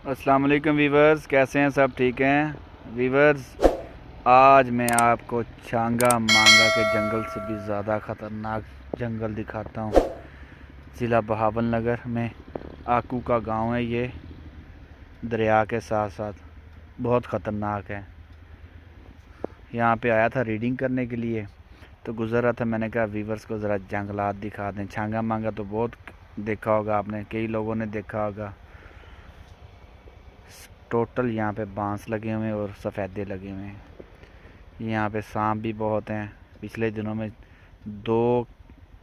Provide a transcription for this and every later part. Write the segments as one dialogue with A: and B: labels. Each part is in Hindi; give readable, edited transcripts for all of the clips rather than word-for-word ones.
A: अस्सलाम वालेकुम वीवर्स, कैसे हैं? सब ठीक हैं वीवर्स। आज मैं आपको छांगा मांगा के जंगल से भी ज़्यादा ख़तरनाक जंगल दिखाता हूँ। ज़िला बहावल नगर में आकू का गांव है। ये दरिया के साथ साथ बहुत ख़तरनाक है। यहाँ पे आया था रीडिंग करने के लिए, तो गुज़र रहा था। मैंने कहा वीवर्स को ज़रा जंगलात दिखा दें। छांगा मांगा तो बहुत देखा होगा आपने, कई लोगों ने देखा होगा। टोटल यहाँ पे बांस लगे हुए हैं और सफ़ेदे लगे हुए हैं। यहाँ पे सांप भी बहुत हैं। पिछले दिनों में 2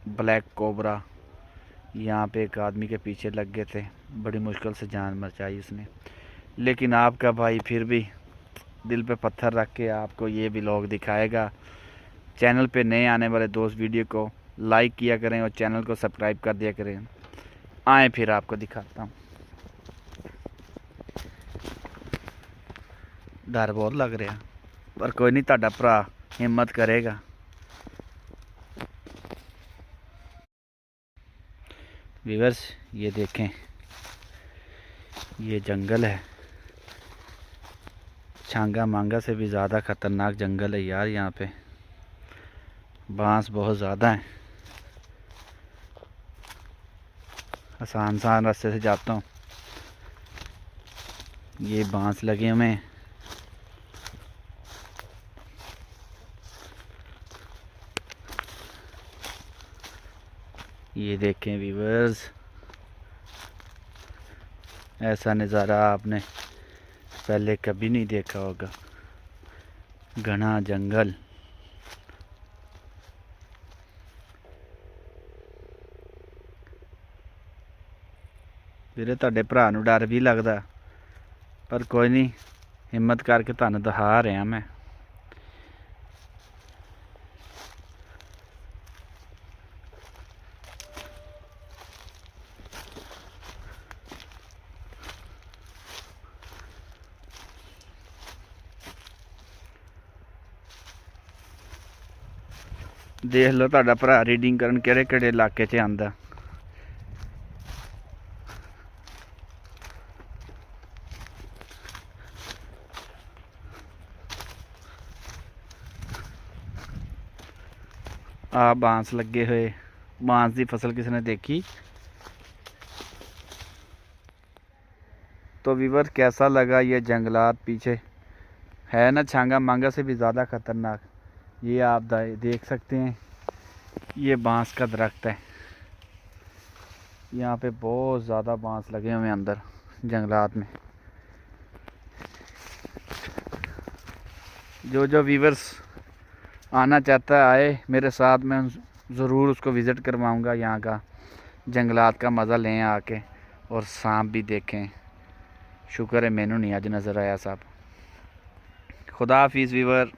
A: ब्लैक कोबरा यहाँ पे एक आदमी के पीछे लग गए थे। बड़ी मुश्किल से जान बचाई उसने। लेकिन आपका भाई फिर भी दिल पे पत्थर रख के आपको ये व्लॉग दिखाएगा। चैनल पे नए आने वाले दोस्त वीडियो को लाइक किया करें और चैनल को सब्सक्राइब कर दिया करें। आए फिर आपको दिखाता हूँ। डर बहुत लग रहा, पर कोई नहीं, ताड़ा भरा हिम्मत करेगा। व्यूअर्स ये देखें, ये जंगल है। छांगा मांगा से भी ज़्यादा ख़तरनाक जंगल है यार। यहाँ पे बांस बहुत ज़्यादा हैं। आसान रास्ते से जाता हूँ। ये बांस लगे हुए हैं। ये देखें व्यूअर्स, ऐसा नज़ारा आपने पहले कभी नहीं देखा होगा। घना जंगल। ਵੀਰੇ ਤੁਹਾਡੇ ਭਰਾ ਨੂੰ डर भी लगता, पर कोई नहीं, हिम्मत करके ਤੁਹਾਨੂੰ दिखा रहा मैं। देख लो ਤੁਹਾਡਾ ਭਰਾ रीडिंग ਕਰਨ ਕਿਹੜੇ इलाके 'ਚ आंदा। आ बांस लगे हुए, बांस की फसल किसी ने देखी? तो व्यूअर कैसा लगा ये जंगलात? पीछे है ना छांगा मांगा से भी ज़्यादा ख़तरनाक। ये आप देख सकते हैं, ये बांस का दरख्त है। यहाँ पे बहुत ज़्यादा बांस लगे हुए हैं अंदर जंगलात में। जो व्यूअर्स आना चाहता है आए मेरे साथ, मैं ज़रूर उसको विज़िट करवाऊँगा। यहाँ का जंगलात का मज़ा लें आके, और सांप भी देखें। शुक्र है मैनू नहीं अज नज़र आया साहब। खुदा हाफिज़ व्यूअर।